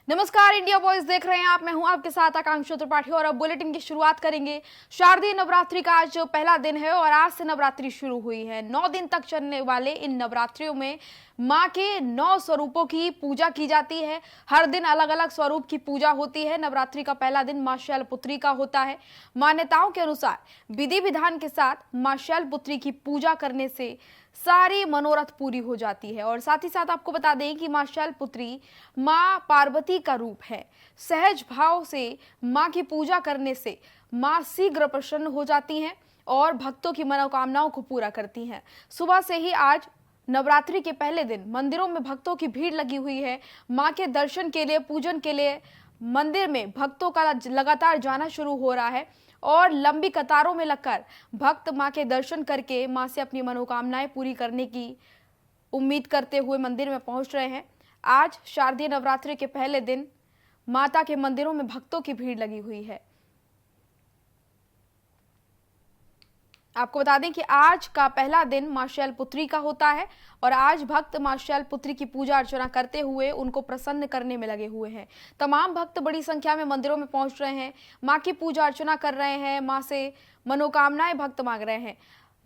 नमस्कार, India voice देख रहे हैं आप। मैं हूं आपके साथ आकांक्षा त्रिपाठी और अब बुलेटिन की शुरुआत करेंगे। शारदीय नवरात्रि का आज पहला दिन है और आज से नवरात्रि शुरू हुई है। 9 दिन तक चलने वाले इन नवरात्रियों में मां के 9 स्वरूपों की पूजा की जाती है। हर दिन अलग अलग स्वरूप की पूजा होती है। नवरात्रि का पहला दिन मां शैलपुत्री का होता है। मान्यताओं के अनुसार विधि विधान के साथ मां शैलपुत्री की पूजा करने से सारी मनोरथ पूरी हो जाती है। और साथ ही साथ आपको बता दें कि मां शैलपुत्री मां पार्वती का रूप है। सहज भाव से मां की पूजा करने से मां शीघ्र प्रसन्न हो जाती हैं और भक्तों की मनोकामनाओं को पूरा करती हैं। सुबह से ही आज नवरात्रि के पहले दिन मंदिरों में भक्तों की भीड़ लगी हुई है। मां के दर्शन के लिए, पूजन के लिए मंदिर में भक्तों का लगातार जाना शुरू हो रहा है और लंबी कतारों में लगकर भक्त मां के दर्शन करके मां से अपनी मनोकामनाएं पूरी करने की उम्मीद करते हुए मंदिर में पहुंच रहे हैं। आज शारदीय नवरात्रि के पहले दिन माता के मंदिरों में भक्तों की भीड़ लगी हुई है। आपको बता दें कि आज का पहला दिन मां शैलपुत्री का होता है और आज भक्त मां शैलपुत्री की पूजा अर्चना करते हुए उनको प्रसन्न करने में लगे हुए हैं। तमाम भक्त बड़ी संख्या में मंदिरों में पहुंच रहे हैं, मां की पूजा अर्चना कर रहे हैं, मां से मनोकामनाएं भक्त मांग रहे हैं।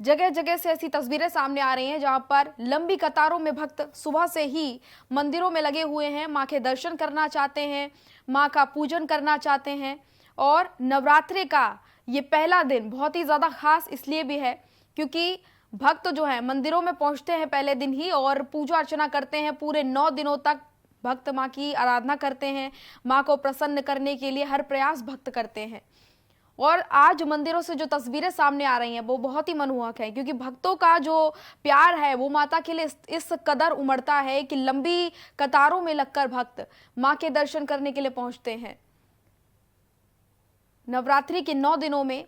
जगह जगह से ऐसी तस्वीरें सामने आ रही हैं जहां पर लंबी कतारों में भक्त सुबह से ही मंदिरों में लगे हुए हैं, मां के दर्शन करना चाहते हैं, मां का पूजन करना चाहते हैं। और नवरात्रि का ये पहला दिन बहुत ही ज्यादा खास इसलिए भी है क्योंकि भक्त जो है मंदिरों में पहुंचते हैं पहले दिन ही और पूजा अर्चना करते हैं। पूरे 9 दिनों तक भक्त मां की आराधना करते हैं, मां को प्रसन्न करने के लिए हर प्रयास भक्त करते हैं। और आज मंदिरों से जो तस्वीरें सामने आ रही हैं वो बहुत ही मनमोहक है क्योंकि भक्तों का जो प्यार है वो माता के लिए इस कदर उमड़ता है कि लंबी कतारों में लगकर भक्त मां के दर्शन करने के लिए पहुंचते हैं। नवरात्रि के 9 दिनों में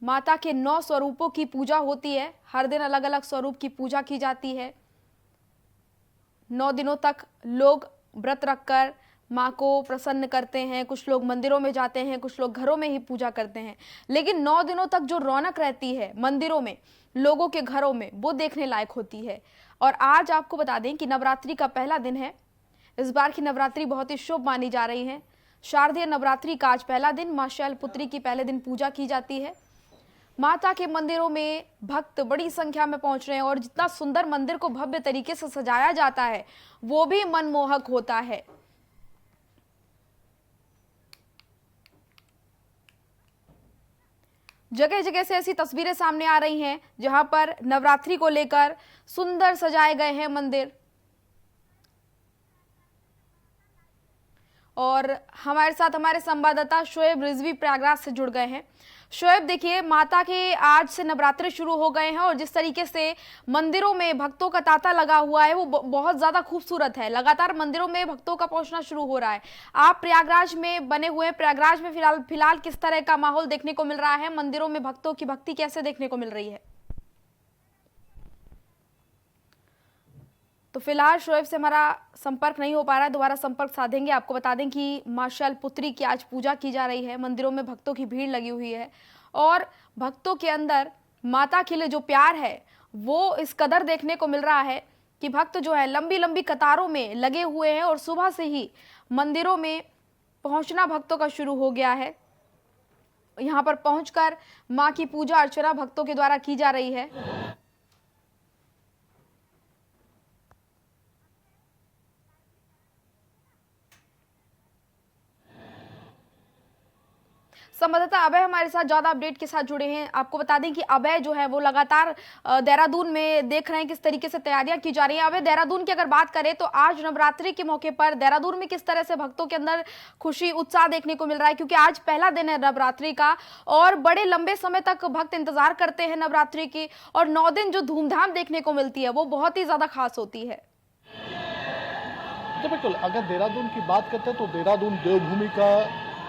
माता के 9 स्वरूपों की पूजा होती है। हर दिन अलग अलग स्वरूप की पूजा की जाती है। 9 दिनों तक लोग व्रत रखकर मां को प्रसन्न करते हैं। कुछ लोग मंदिरों में जाते हैं, कुछ लोग घरों में ही पूजा करते हैं। लेकिन 9 दिनों तक जो रौनक रहती है मंदिरों में, लोगों के घरों में, वो देखने लायक होती है। और आज आपको बता दें कि नवरात्रि का पहला दिन है। इस बार की नवरात्रि बहुत ही शुभ मानी जा रही है। शारदीय नवरात्रि का आज पहला दिन मां शैलपुत्री की पहले दिन पूजा की जाती है। माता के मंदिरों में भक्त बड़ी संख्या में पहुंच रहे हैं और जितना सुंदर मंदिर को भव्य तरीके से सजाया जाता है वो भी मनमोहक होता है। जगह जगह से ऐसी तस्वीरें सामने आ रही हैं जहां पर नवरात्रि को लेकर सुंदर सजाए गए हैं मंदिर। और हमारे साथ हमारे संवाददाता शोएब रिजवी प्रयागराज से जुड़ गए हैं। शोएब, देखिए, माता के आज से नवरात्रि शुरू हो गए हैं और जिस तरीके से मंदिरों में भक्तों का तांता लगा हुआ है वो बहुत ज्यादा खूबसूरत है। लगातार मंदिरों में भक्तों का पहुंचना शुरू हो रहा है। आप प्रयागराज में बने हुए हैं, प्रयागराज में फिलहाल किस तरह का माहौल देखने को मिल रहा है? मंदिरों में भक्तों की भक्ति कैसे देखने को मिल रही है? तो फिलहाल शोएब से हमारा संपर्क नहीं हो पा रहा है, दोबारा संपर्क साधेंगे। आपको बता दें कि मां शैलपुत्री की आज पूजा की जा रही है। मंदिरों में भक्तों की भीड़ लगी हुई है और भक्तों के अंदर माता के लिए जो प्यार है वो इस कदर देखने को मिल रहा है कि भक्त जो है लंबी लंबी कतारों में लगे हुए हैं और सुबह से ही मंदिरों में पहुंचना भक्तों का शुरू हो गया है। यहाँ पर पहुंचकर मां की पूजा अर्चना भक्तों के द्वारा की जा रही है। संवाददाता अभय हमारे साथ ज्यादा अपडेट के साथ जुड़े हैं। आपको बता दें कि अभय जो है वो लगातार देहरादून में देख रहे हैं किस तरीके से तैयारियां की जा रही हैं। अभय, देहरादून की अगर बात करें तो आज नवरात्रि के मौके पर देहरादून में किस तरह से भक्तों के अंदर खुशी, उत्साह देखने को मिल रहा है? क्योंकि आज पहला दिन है नवरात्रि का और बड़े लंबे समय तक भक्त इंतजार करते हैं नवरात्रि की और 9 दिन जो धूमधाम देखने को मिलती है वो बहुत ही ज्यादा खास होती है। तो बिल्कुल, अगर देहरादून की बात करते हैं तो देहरादून देवभूमि का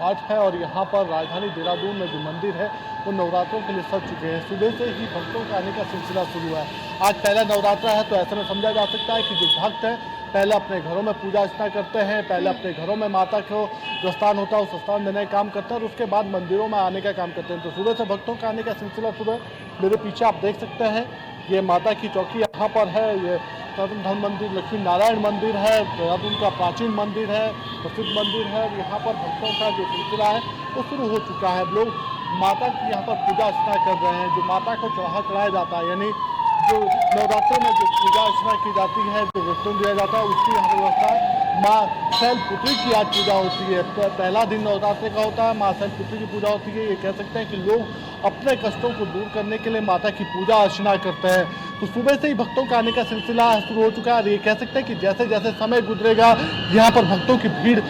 आज है और यहाँ पर राजधानी देहरादून में जो मंदिर है वो नवरात्रों के लिए सज चुके हैं। सुबह से ही भक्तों के आने का सिलसिला शुरू है। आज पहला नवरात्रा है तो ऐसे में समझा जा सकता है कि जो भक्त हैं पहले अपने घरों में पूजा अर्चना करते हैं, पहले अपने घरों में माता को जो स्थान होता है उस स्थान देने का काम करते हैं और उसके बाद मंदिरों में आने का काम करते हैं। तो सुबह से भक्तों के आने का सिलसिला शुरू है। मेरे पीछे आप देख सकते हैं ये माता की चौकी यहाँ पर है। ये सनातन धर्म मंदिर लक्ष्मी नारायण मंदिर है, देहरादून का प्राचीन मंदिर है, प्रसिद्ध मंदिर है। यहाँ पर भक्तों का जो सिलसिला है वो शुरू हो चुका है। लोग माता की यहाँ पर पूजा अर्चना कर रहे हैं। जो माता को चढ़ाया जाता है, यानी जो नवरात्रों में जो पूजा अर्चना की जाती है, जो व्रतों दिया जाता है, उसकी यहाँ पर व्यवस्था है। माँ शैलपुत्री की आज पूजा होती है। पहला दिन नवरात्रि का होता है, माँ शैलपुत्री की पूजा होती है। ये कह सकते हैं कि लोग अपने कष्टों को दूर करने के लिए माता की पूजा अर्चना करते हैं। तो सुबह से ही भक्तों का आने का सिलसिला शुरू हो चुका है। और ये कह सकते हैं कि जैसे जैसे समय गुजरेगा यहाँ पर भक्तों की भीड़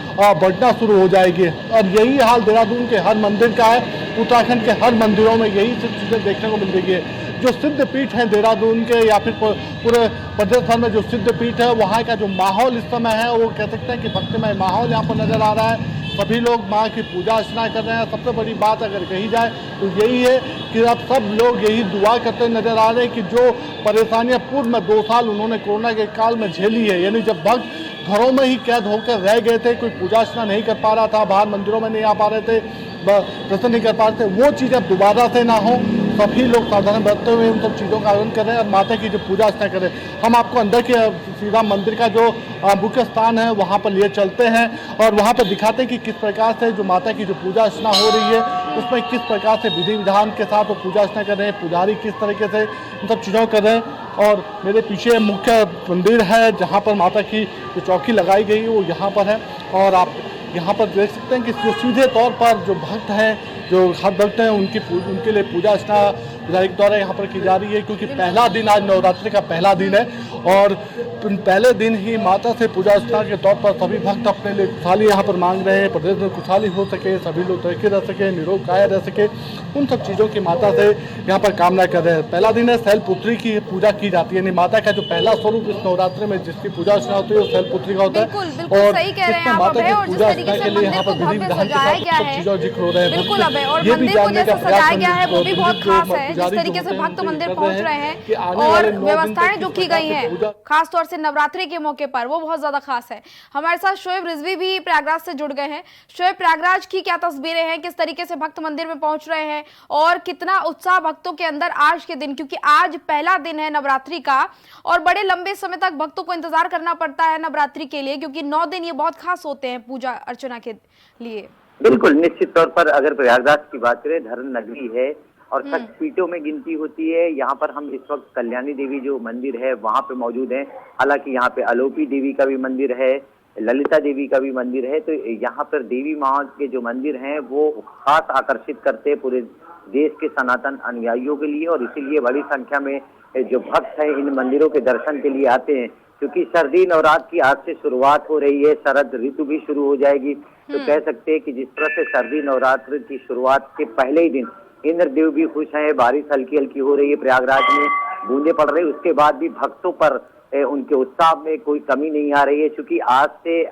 बढ़ना शुरू हो जाएगी। और यही हाल देहरादून के हर मंदिर का है। उत्तराखंड के हर मंदिरों में यही सब चीज़ें देखने को मिल रही है। जो सिद्ध पीठ हैं देहरादून के या फिर पूरे प्रदेश भर में जो सिद्ध पीठ है, वहाँ का जो माहौल इस समय है वो कह सकते हैं कि भक्तिमय माहौल यहाँ पर नजर आ रहा है। सभी लोग माँ की पूजा अर्चना कर रहे हैं। सबसे बड़ी बात अगर कही जाए तो यही है कि अब सब लोग यही दुआ करते नजर आ रहे हैं कि जो परेशानियां पूर्व में 2 साल उन्होंने कोरोना के काल में झेली है, यानी जब भक्त घरों में ही कैद होकर रह गए थे, कोई पूजा अर्चना नहीं कर पा रहा था, बाहर मंदिरों में नहीं आ पा रहे थे, दर्शन नहीं कर पा रहे थे, वो चीज़ अब दोबारा से ना हो। सभी लोग सावधान बरतते हुए उन सब चीज़ों का आयोजन कर रहे हैं और माता की जो पूजा अर्चना कर रहे हैं। हम आपको अंदर के श्री राम मंदिर का जो मुख्य स्थान है वहाँ पर लिए चलते हैं और वहाँ पर दिखाते हैं कि किस प्रकार से जो माता की जो पूजा अर्चना हो रही है उसमें किस प्रकार से विधि विधान के साथ वो पूजा अर्चना कर रहे हैं, पुजारी किस तरीके से इन सब चीज़ों कर रहे हैं। और मेरे पीछे मुख्य मंदिर है जहाँ पर माता की जो चौकी लगाई गई है वो यहाँ पर है। और आप यहाँ पर देख सकते हैं कि जो सीधे तौर पर जो भक्त हैं, जो हर भक्त हैं, उनके लिए पूजा अर्चना पुजारी के द्वारा यहाँ पर की जा रही है। क्योंकि पहला दिन आज नवरात्रि का पहला दिन है और पहले दिन ही माता से पूजा अर्चना के तौर पर सभी भक्त अपने लिए खुशहाली यहाँ पर मांग रहे हैं। प्रदेश में खुशहाली हो सके, सभी लोग तरक्की रह सके, निरोग काया रह सके, उन सब चीज़ों की माता से यहाँ पर कामना कर रहे हैं। पहला दिन है शैलपुत्री की पूजा की जाती है, यानी माता का जो पहला स्वरूप इस नवरात्रि में जिसकी पूजा अर्चना होती है वो शैलपुत्री का होता है। और सही कह रहे हैं आप माता अभय, की और जिस पूजा तरीके अर्चना से के लिए यहाँ मंदिर पर को विधि भव्य विधान के सजाया साथ गया सब है। चीज़ों का जिक्र हो रहा है। बिल्कुल अभय, और ये भी मंदिर को जानने का जैसे सजाया गया है वो भी प्रयास बहुत खास है। जिस पुजारी जो तरीके से होते हैं भक्त उनसे मंदिर कर पहुंच रहे रहे हैं हैं कि आने और वाले 9 दिन व्यवस्थाएं तक जो किस की प्रकार गई से हैं पूजा खास तौर से नवरात्रि के मौके पर वो बहुत ज्यादा खास है। हमारे साथ शोएब रिजवी भी प्रयागराज से जुड़ गए हैं। शोएब, प्रयागराज की क्या तस्वीरें हैं, किस तरीके से भक्त मंदिर में पहुंच रहे हैं और कितना उत्साह भक्तों के अंदर आज के दिन, क्योंकि आज पहला दिन है नवरात्रि का और बड़े लंबे समय तक भक्तों को इंतजार करना पड़ता है नवरात्रि के लिए, क्योंकि 9 दिन ये बहुत खास होते हैं पूजा अर्चना के लिए। बिल्कुल, निश्चित तौर पर अगर प्रयागराज की बात करें, धर्म नगरी है और शक्तिपीठों में गिनती होती है। यहाँ पर हम इस वक्त कल्याणी देवी जो मंदिर है वहाँ पे मौजूद हैं। हालांकि यहाँ पे अलोपी देवी का भी मंदिर है, ललिता देवी का भी मंदिर है। तो यहाँ पर देवी माँ के जो मंदिर हैं वो खास आकर्षित करते हैं पूरे देश के सनातन अनुयायियों के लिए और इसीलिए बड़ी संख्या में जो भक्त हैं इन मंदिरों के दर्शन के लिए आते हैं। क्योंकि सर्दी नवरात्र की आज से शुरुआत हो रही है, शरद ऋतु भी शुरू हो जाएगी। तो कह सकते हैं कि जिस तरह से सर्दी नवरात्र की शुरुआत के पहले ही दिन इंद्रदेव भी खुश हैं, बारिश हल्की हल्की हो रही है, प्रयागराज में बूंदे पड़ रही है, उसके बाद भी भक्तों पर उनके उत्साह में कोई कमी नहीं आ रही है। क्योंकि आज से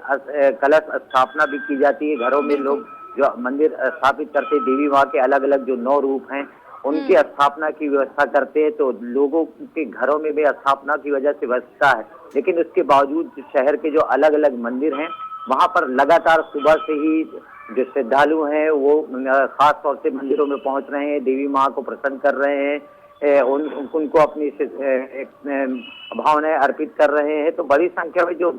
कलश स्थापना भी की जाती है। घरों में लोग जो मंदिर स्थापित करते हैं, देवी माँ के अलग अलग जो 9 रूप हैं उनकी स्थापना की व्यवस्था करते हैं। तो लोगों के घरों में भी स्थापना की वजह से व्यवस्था है, लेकिन उसके बावजूद शहर के जो अलग अलग मंदिर हैं वहां पर लगातार सुबह से ही जो श्रद्धालु हैं वो खास तौर से मंदिरों में पहुंच रहे हैं, देवी माँ को प्रसन्न कर रहे हैं, उनको अपनी भावनाएं अर्पित कर रहे हैं। तो बड़ी संख्या में जो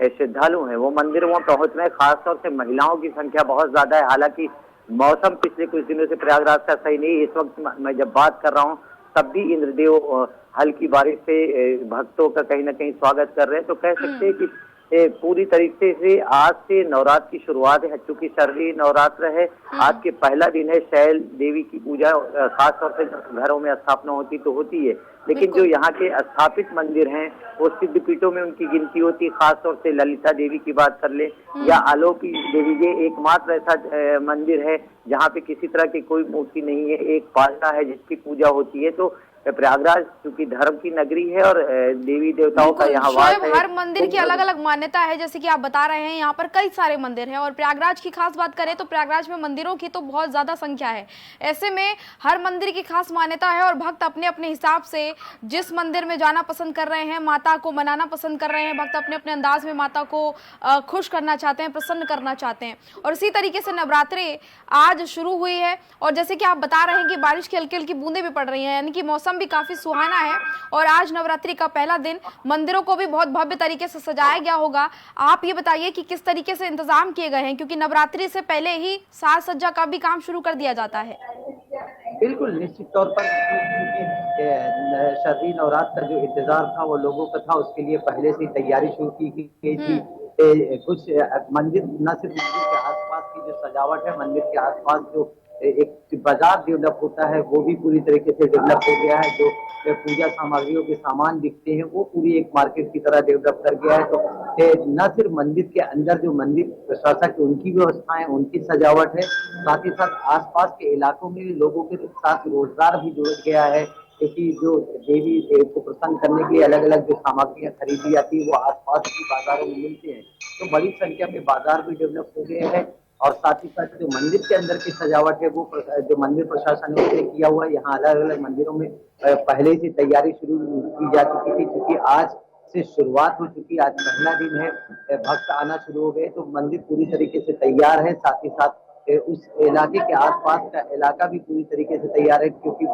श्रद्धालु हैं वो मंदिर में पहुंच रहे हैं। खासतौर से महिलाओं की संख्या बहुत ज्यादा है। हालांकि मौसम पिछले कुछ दिनों से प्रयागराज का सही नहीं है। इस वक्त मैं जब बात कर रहा हूँ तब भी इंद्रदेव हल्की बारिश से भक्तों का कहीं ना कहीं स्वागत कर रहे हैं। तो कह सकते हैं कि पूरी तरीके से आज से नवरात्र की शुरुआत है। चूंकि सर्दी नवरात्र है, आज के पहला दिन है। शैल देवी की पूजा खासतौर से घरों में स्थापना होती तो होती है, लेकिन जो यहाँ के स्थापित मंदिर हैं वो सिद्ध पीठों में उनकी गिनती होती है। खासतौर से ललिता देवी की बात कर ले या आलोपी देवी, ये एकमात्र ऐसा मंदिर है जहाँ पे किसी तरह की कोई मूर्ति नहीं है, एक पालना है जिसकी पूजा होती है। तो प्रयागराज क्योंकि धर्म की नगरी है और देवी देवताओं का यहाँ वास है। हर मंदिर की अलग अलग मान्यता है, जैसे कि आप बता रहे हैं यहाँ पर कई सारे मंदिर हैं और प्रयागराज की खास बात करें तो प्रयागराज में मंदिरों की तो बहुत ज्यादा संख्या है। ऐसे में हर मंदिर की खास मान्यता है और भक्त अपने अपने हिसाब से जिस मंदिर में जाना पसंद कर रहे हैं, माता को मनाना पसंद कर रहे हैं, भक्त अपने अपने अंदाज में माता को खुश करना चाहते हैं, प्रसन्न करना चाहते हैं। और इसी तरीके से नवरात्रि आज शुरू हुई है और जैसे कि आप बता रहे हैं कि बारिश की हल्की हल्की बूंदें भी पड़ रही हैं, यानी कि मौसम मौसम भी काफी सुहाना है और आज नवरात्रि का पहला दिन, मंदिरों को भी बहुत भव्य तरीके से सजाया गया होगा। आप ये बताइए कि किस तरीके से इंतजाम किए गए हैं, क्योंकि नवरात्रि से पहले ही साज सज्जा का भी काम शुरू कर दिया जाता है। बिल्कुल निश्चित तौर पर शारदीय नवरात्र का जो इंतजार था वो लोगों का था, उसके लिए पहले से तैयारी शुरू की गई थी। कुछ मंदिर, न सिर्फ मंदिर के आसपास की जो सजावट है, मंदिर के आसपास जो एक बाजार डेवलप होता है वो भी पूरी तरीके से डेवलप हो गया है। जो पूजा सामग्रियों के सामान बिकते हैं वो पूरी एक मार्केट की तरह डेवलप कर गया है। तो न सिर्फ मंदिर के अंदर जो मंदिर प्रशासक उनकी व्यवस्थाएं, उनकी सजावट है, साथ ही साथ आसपास के इलाकों में लोगों के साथ रोजगार भी जुड़ गया है, क्योंकि जो देवी को प्रसन्न करने के लिए अलग अलग जो सामग्रियां खरीदी जाती है वो आसपास की बाजारों में मिलते हैं। तो बड़ी संख्या में बाजार भी डेवलप हो गए हैं और साथ ही साथ जो मंदिर के अंदर की सजावट है वो जो मंदिर प्रशासन ने उसने किया हुआ है। यहाँ अलग अलग मंदिरों में पहले से तैयारी शुरू की जा चुकी थी, क्योंकि आज से शुरुआत हो चुकी, आज पहला दिन है, भक्त आना शुरू हो गए, तो मंदिर पूरी तरीके से तैयार है। साथ ही साथ उस इलाके के आसपास का इलाका भी पूरी तरीके से तैयार है, क्योंकि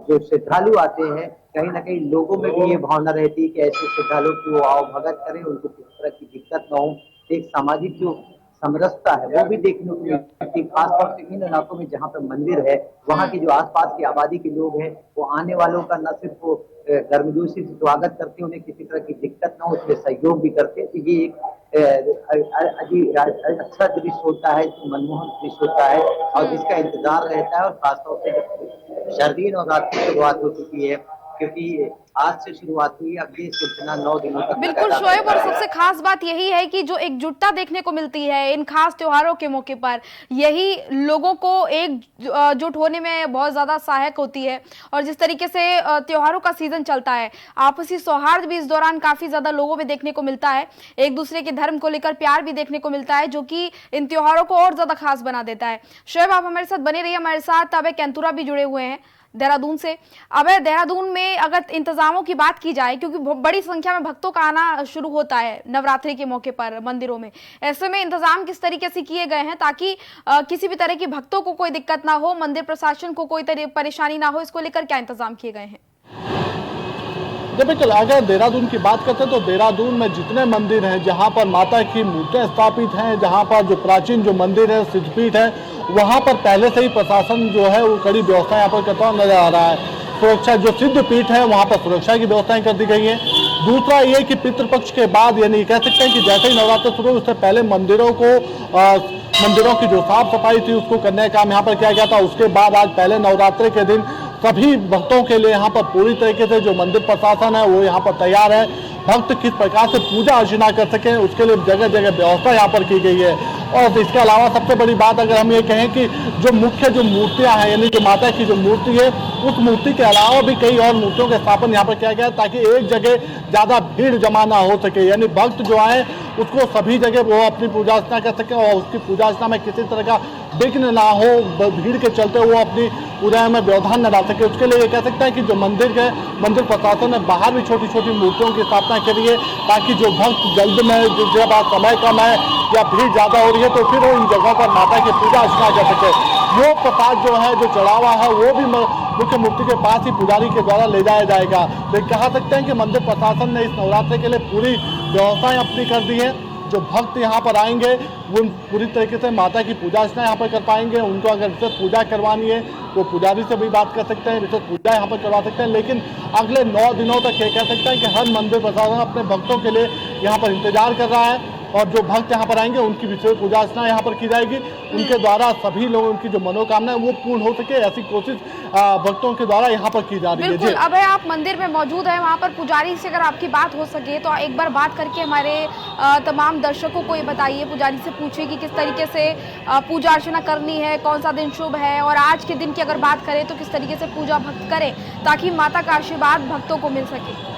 जो श्रद्धालु आते हैं कहीं ना कहीं लोगों में भी ये भावना रहती है कि ऐसे श्रद्धालु की वो आओ भगत करें, उनको किस तरह की दिक्कत न हो। एक सामाजिक जो समरसता है वो भी देखने को मिलती है, खासतौर से इन इलाकों में जहाँ पे मंदिर है, वहाँ की जो आसपास की आबादी के लोग हैं वो आने वालों का न सिर्फ वो गर्मजोशी से स्वागत करते हैं, उन्हें किसी तरह की दिक्कत न हो इसलिए सहयोग भी करते हैं। तो ये एक अच्छा दृश्य होता है, मनमोहन दृश्य होता है और जिसका इंतजार रहता है। और खासतौर से शारदीय नवरात्रि की शुरुआत हो चुकी है, क्योंकि आज से शुरुआत हुई, अब ये सिलसिला 9 दिनों तक। बिल्कुल शोएब, और सबसे खास बात यही है कि जो एकजुटता देखने को मिलती है इन खास त्योहारों के मौके पर, यही लोगों को एकजुट होने में बहुत ज्यादा सहायक होती है। और जिस तरीके से त्योहारों का सीजन चलता है, आपसी सौहार्द भी इस दौरान काफी ज्यादा लोगों में देखने को मिलता है, एक दूसरे के धर्म को लेकर प्यार भी देखने को मिलता है, जो कि इन त्योहारों को और ज्यादा खास बना देता है। शोएब, आप हमारे साथ बने रहिए, हमारे साथ अभय कैंतुरा भी जुड़े हुए हैं देहरादून से। अब देहरादून में अगर इंतजामों की बात की जाए, क्योंकि बड़ी संख्या में भक्तों का आना शुरू होता है नवरात्रि के मौके पर मंदिरों में, ऐसे में इंतजाम किस तरीके से किए गए हैं ताकि किसी भी तरह की भक्तों को कोई दिक्कत ना हो, मंदिर प्रशासन को कोई परेशानी ना हो, इसको लेकर क्या इंतजाम किए गए हैं? बिल्कुल, अगर देहरादून की बात करते हैं तो देहरादून में जितने मंदिर हैं जहां पर माता की मूर्तियां स्थापित हैं, जहां पर जो प्राचीन जो मंदिर है, सिद्धपीठ है, वहां पर पहले से ही प्रशासन जो है वो कड़ी व्यवस्था यहाँ पर करता हुआ नजर आ रहा है। सुरक्षा, जो सिद्धपीठ है वहां पर सुरक्षा की व्यवस्थाएं कर दी गई हैं। दूसरा ये कि पितृपक्ष के बाद, यानी कह सकते हैं कि जैसे ही नवरात्र शुरू, उससे पहले मंदिरों की जो साफ सफाई थी उसको करने का काम यहाँ पर किया गया था। उसके बाद आज पहले नवरात्रि के दिन सभी भक्तों के लिए यहाँ पर पूरी तरीके से जो मंदिर प्रशासन है वो यहाँ पर तैयार है। भक्त किस प्रकार से पूजा अर्चना कर सकें उसके लिए जगह जगह व्यवस्था यहाँ पर की गई है। और इसके अलावा सबसे बड़ी बात अगर हम ये कहें कि जो मुख्य जो मूर्तियां हैं, यानी जो माता की जो मूर्ति है, उस मूर्ति के अलावा भी कई और मूर्तियों का स्थापन यहाँ पर किया गया है ताकि एक जगह ज्यादा भीड़ जमा ना हो सके, यानी भक्त जो आए उसको सभी जगह वो अपनी पूजा अर्चना कर सके और उसकी पूजा अर्चना में किसी तरह का विघ्न ना हो, भीड़ के चलते वो अपनी पूजा में व्यवधान न डाल सके। उसके लिए ये कह सकते हैं कि जो मंदिर प्रशासन ने बाहर भी छोटी छोटी मूर्तियों की स्थापना करी है ताकि जो भक्त जल्द में, जब समय कम है या भीड़ ज्यादा हो रही है तो फिर वो इन जगहों पर माता की पूजा अर्चना कर सके। वो प्रसाद जो है, जो चढ़ावा है, वो भी मुख्य मूर्ति के पास ही पुजारी के द्वारा ले जाया जाएगा। तो कह सकते हैं कि मंदिर प्रशासन ने इस नवरात्रि के लिए पूरी व्यवस्थाएं अपनी कर दी है। जो भक्त यहाँ पर आएंगे वो पूरी तरीके से माता की पूजा अर्चना यहाँ पर कर पाएंगे। उनको अगर विशेष पूजा करवानी है वो पुजारी से भी बात कर सकते हैं, विशेष पूजा यहाँ पर करवा सकते हैं। लेकिन अगले 9 दिनों तक ये कह सकते हैं कि हर मंदिर प्रशासन अपने भक्तों के लिए यहाँ पर इंतजार कर रहा है और जो भक्त यहाँ पर आएंगे उनकी विशेष पूजा अर्चना यहाँ पर की जाएगी। उनके द्वारा सभी लोगों की जो मनोकामना है वो पूर्ण हो सके, ऐसी कोशिश भक्तों के द्वारा यहाँ पर की जा रही है। बिल्कुल, अभय आप मंदिर में मौजूद है, वहाँ पर पुजारी से अगर आपकी बात हो सके तो एक बार बात करके हमारे तमाम दर्शकों को ये बताइए, पुजारी से पूछिए कि किस तरीके से पूजा अर्चना करनी है, कौन सा दिन शुभ है और आज के दिन की अगर बात करें तो किस तरीके से पूजा भक्त करें ताकि माता का आशीर्वाद भक्तों को मिल सके।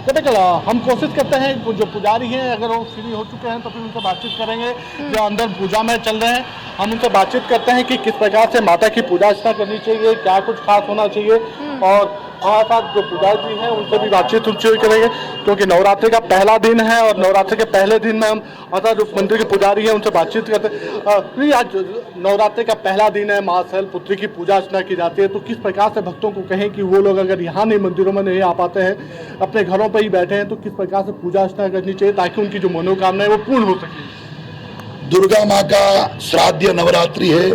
बिल्कुल, हम कोशिश करते हैं जो पुजारी हैं अगर वो फ्री हो चुके हैं तो फिर उनसे बातचीत करेंगे। जो अंदर पूजा में चल रहे हैं हम उनसे बातचीत करते हैं कि किस प्रकार से माता की पूजा अर्चना करनी चाहिए, क्या कुछ खास होना चाहिए और हमारे साथ जो पुजारी जी हैं उनसे भी बातचीत उनसे करेंगे, क्योंकि नवरात्रि का पहला दिन है और नवरात्रि के पहले दिन में हम अर्थात जो मंदिर के पुजारी हैं उनसे बातचीत करते हैं। आज नवरात्रि का पहला दिन है, मां शैलपुत्री की पूजा अर्चना की जाती है, तो किस प्रकार से भक्तों को कहें कि वो लोग अगर यहाँ नहीं, मंदिरों में नहीं आ पाते हैं, अपने घरों पर ही बैठे हैं, तो किस प्रकार से पूजा अर्चना करनी चाहिए ताकि उनकी जो मनोकामना है वो पूर्ण हो सके। दुर्गा माँ का श्राद्ध नवरात्रि है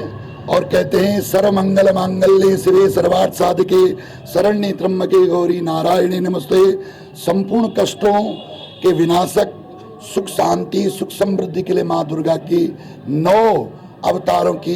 और कहते हैं सर्वमंगल मांगल्ये शिवे सर्वार्थ साधके शरण्ये त्र्यंबके गौरी नारायणी नमस्ते। संपूर्ण कष्टों के विनाशक, सुख शांति सुख समृद्धि के लिए माँ दुर्गा की 9 अवतारों की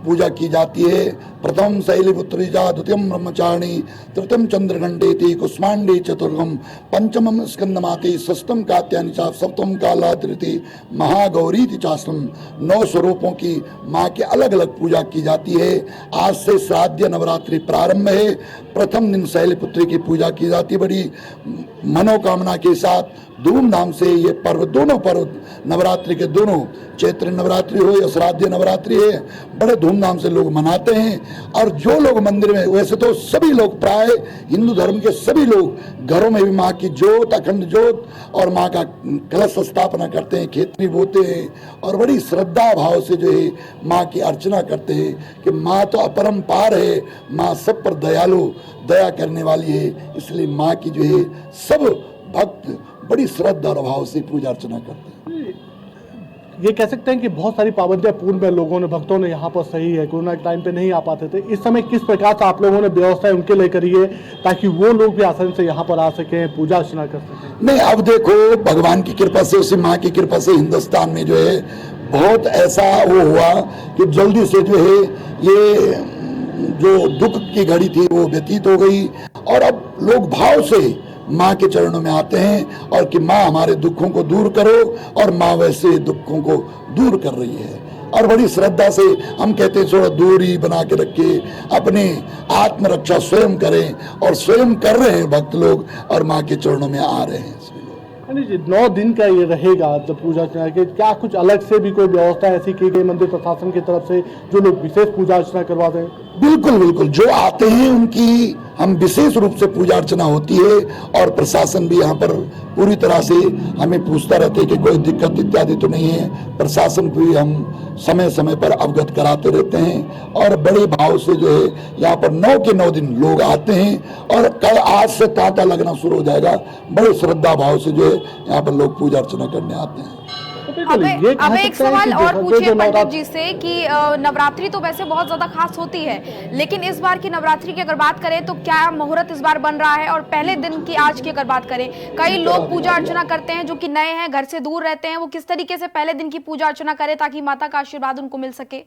पूजा की जाती है। प्रथम शैलपुत्रीजा, द्वितीयम ब्रह्मचारिणी, तृतीयम चंद्रघंटेति, कुष्मांडे चतुर्थम, पंचमम स्कंदमाति, षष्ठम कात्यायनी च, सप्तम कालात्रिति, महागौरीति चाष्टम। 9 स्वरूपों की माँ की अलग अलग पूजा की जाती है। आज से श्राद्ध नवरात्रि प्रारंभ है। प्रथम दिन शैलपुत्री की पूजा की जाती है, बड़ी मनोकामना के साथ धूमधाम से ये पर्व, दोनों पर्व नवरात्रि के दोनों, चैत्र नवरात्रि हो या श्राद्ध नवरात्रि है, बड़े धूमधाम से लोग मनाते हैं। और जो लोग मंदिर में, वैसे तो सभी लोग प्राय हिंदू धर्म के सभी लोग घरों में भी माँ की ज्योत, अखंड ज्योत और माँ का कलश स्थापना करते हैं, खेतनी बोते हैं और बड़ी श्रद्धा भाव से जो है माँ की अर्चना करते हैं कि माँ तो अपरंपार है, माँ सब पर दयालु, दया करने वाली है। इसलिए माँ की जो है सब भक्त बड़ी श्रद्धा और भाव से पूजा अर्चना करते हैं। ये कह सकते हैं कि बहुत सारी पाबंदियां पूर्व में लोगों ने, भक्तों ने यहाँ पर सही है, कोरोना के टाइम पे नहीं आ पाते थे, इस समय किस प्रकार से आप लोगों ने व्यवस्था उनके लिए करी है ताकि वो लोग भी आसानी से यहाँ पर आ सकें, पूजा अर्चना कर सकें? नहीं, अब देखो भगवान की कृपा से, उसी माँ की कृपा से हिंदुस्तान में जो है बहुत ऐसा वो हुआ कि जल्दी से जो है ये जो दुख की घड़ी थी वो व्यतीत हो गई और अब लोग भाव से माँ के चरणों में आते हैं और कि माँ हमारे दुखों को दूर करो, और माँ वैसे दुखों को दूर कर रही है। और बड़ी श्रद्धा से हम कहते हैं थोड़ा दूरी बना के रखे, अपने आत्मरक्षा स्वयं करें, और स्वयं कर रहे हैं भक्त लोग और माँ के चरणों में आ रहे हैं। 9 दिन का ये रहेगा जब पूजा अर्चना के, क्या कुछ अलग से भी कोई व्यवस्था ऐसी की गई मंदिर प्रशासन की तरफ से जो लोग विशेष पूजा अर्चना करवाते हैं? बिल्कुल बिल्कुल, जो आते हैं उनकी हम विशेष रूप से पूजा अर्चना होती है और प्रशासन भी यहाँ पर पूरी तरह से हमें पूछता रहते हैं कि कोई दिक्कत इत्यादि तो नहीं है। प्रशासन को भी हम समय समय पर अवगत कराते रहते हैं और बड़े भाव से जो है यहाँ पर 9 के 9 दिन लोग आते हैं और कल आज से तांता लगना शुरू हो जाएगा। बड़े श्रद्धा भाव से जो है यहाँ पर लोग पूजा अर्चना करने आते हैं। अब एक सवाल और पूछिए पंडित जी से कि नवरात्रि तो वैसे बहुत ज्यादा खास होती है, लेकिन इस बार की नवरात्रि की अगर बात करें तो क्या मुहूर्त इस बार बन रहा है? और पहले दिन की आज की अगर बात करें, कई लोग पूजा अर्चना करते हैं जो कि नए हैं, घर से दूर रहते हैं, वो किस तरीके से पहले दिन की पूजा अर्चना करें ताकि माता का आशीर्वाद उनको मिल सके?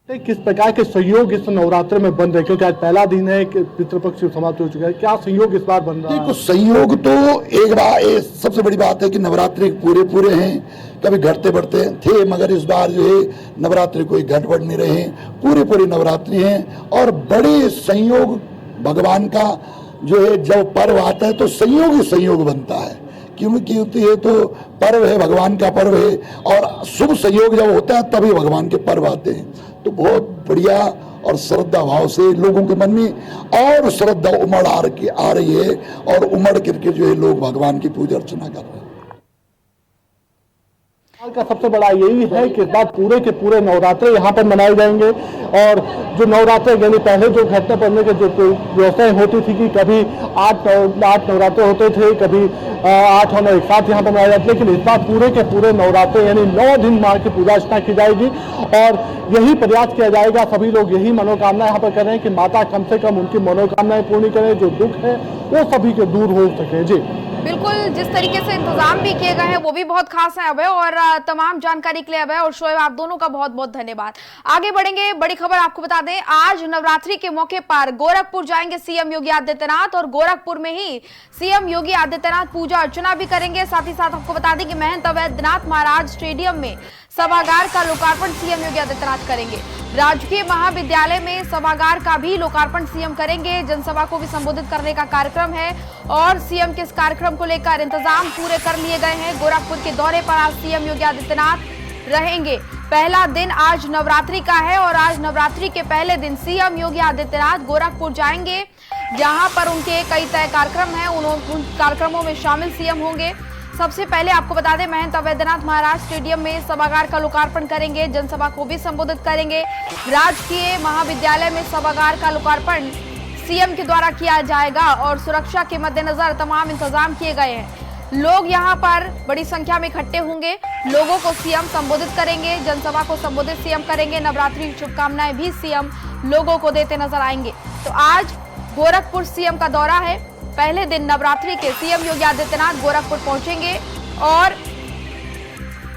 किस प्रकार के सहयोग इस नवरात्र में बन रहे, क्योंकि आज पहला दिन है, पितृपक्ष समाप्त हो चुका है, क्या सहयोग इस बार बन रहा है? देखो, सहयोग तो एक बार सबसे बड़ी बात है कि नवरात्रि पूरे हैं, कभी घटते बढ़ते थे, मगर इस बार जो है नवरात्रि कोई घट बढ़ नहीं रहे हैं, पूरी नवरात्रि हैं और बड़े संयोग भगवान का जो है। जब पर्व आता है तो संयोग ही संयोग बनता है, क्योंकि ये तो पर्व है, भगवान का पर्व है और शुभ संयोग जब होता है तभी भगवान के पर्व आते हैं। तो बहुत बढ़िया और श्रद्धा भाव से लोगों के मन में और श्रद्धा उमड़ आ रही है और उमड़ करके जो है लोग भगवान की पूजा अर्चना कर रहे हैं। का सबसे बड़ा यही है कि इस बार पूरे के पूरे नवरात्रे यहाँ पर मनाए जाएंगे और जो नवरात्रे यानी पहले जो घटना पड़ने के जो व्यवस्थाएं होती थी कि कभी 8 नवरात्रे होते थे, कभी 8 और 9 एक साथ यहाँ पर मनाए जाते, लेकिन इस बार पूरे के पूरे नवरात्रे यानी 9 दिन माँ की पूजा अर्चना की जाएगी और यही प्रयास किया जाएगा। सभी लोग यही मनोकामना यहाँ पर कर रहे हैं कि माता कम से कम उनकी मनोकामनाएं पूर्ण करें, जो दुख है वो सभी के दूर हो सके। जी बिल्कुल, जिस तरीके से इंतजाम भी किए गए हैं वो भी बहुत खास है अभय, और तमाम जानकारी के लिए अभय और शोएब आप दोनों का बहुत बहुत धन्यवाद। आगे बढ़ेंगे, बड़ी खबर आपको बता दें, आज नवरात्रि के मौके पर गोरखपुर जाएंगे सीएम योगी आदित्यनाथ और गोरखपुर में ही सीएम योगी आदित्यनाथ पूजा अर्चना भी करेंगे। साथ ही साथ आपको बता दें कि महंत अवैधनाथ महाराज स्टेडियम में सभागार का लोकार्पण सीएम योगी आदित्यनाथ करेंगे। राजकीय महाविद्यालय में सभागार का भी लोकार्पण सीएम करेंगे। जनसभा को भी संबोधित करने का कार्यक्रम है और सीएम के इस कार्यक्रम को लेकर इंतजाम पूरे कर लिए गए हैं। गोरखपुर के दौरे पर आज सीएम योगी आदित्यनाथ रहेंगे। पहला दिन आज नवरात्रि का है और आज नवरात्रि के पहले दिन सीएम योगी आदित्यनाथ गोरखपुर जाएंगे। जहां पर उनके कई तय कार्यक्रम हैं। उन कार्यक्रमों में शामिल सीएम होंगे। सबसे पहले आपको बता दें, महंत अवैधनाथ महाराज स्टेडियम में सभागार का लोकार्पण करेंगे, जनसभा को भी संबोधित करेंगे। राजकीय महाविद्यालय में सभागार का लोकार्पण सीएम के द्वारा किया जाएगा और सुरक्षा के मद्देनजर तमाम इंतजाम किए गए हैं। लोग यहां पर बड़ी संख्या में इकट्ठे होंगे। लोगों को सीएम संबोधित करेंगे, जनसभा को संबोधित सीएम करेंगे। नवरात्रि की शुभकामनाएं भी सीएम लोगों को देते नजर आएंगे। तो आज गोरखपुर सीएम का दौरा है। पहले दिन नवरात्रि के सीएम योगी आदित्यनाथ गोरखपुर पहुंचेंगे और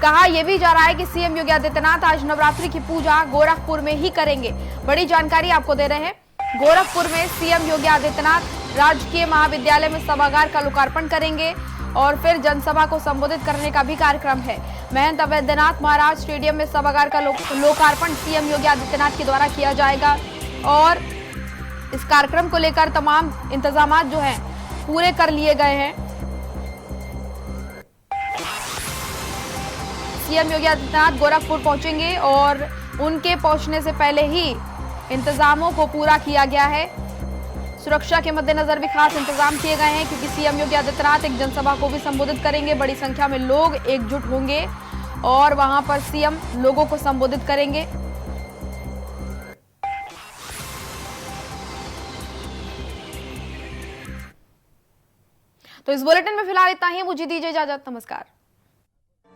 कहा यह भी जा रहा है कि सीएम योगी आदित्यनाथ आज नवरात्रि की पूजा गोरखपुर में ही करेंगे। बड़ी जानकारी आपको दे रहे हैं। गोरखपुर में सीएम योगी आदित्यनाथ राजकीय महाविद्यालय में सभागार का लोकार्पण करेंगे और फिर जनसभा को संबोधित करने का भी कार्यक्रम है। महंत अवैधनाथ महाराज स्टेडियम में सभागार का लोकार्पण सीएम योगी आदित्यनाथ के द्वारा किया जाएगा और इस कार्यक्रम को लेकर तमाम इंतजामात जो हैं पूरे कर लिए गए हैं। सीएम योगी आदित्यनाथ गोरखपुर पहुंचेंगे और उनके पहुंचने से पहले ही इंतजामों को पूरा किया गया है। सुरक्षा के मद्देनजर भी खास इंतजाम किए गए हैं क्योंकि सीएम योगी आदित्यनाथ एक जनसभा को भी संबोधित करेंगे। बड़ी संख्या में लोग एकजुट होंगे और वहां पर सीएम लोगों को संबोधित करेंगे। तो इस बुलेटिन में फिलहाल इतना ही। मुझे दीजिए इजाजत। नमस्कार।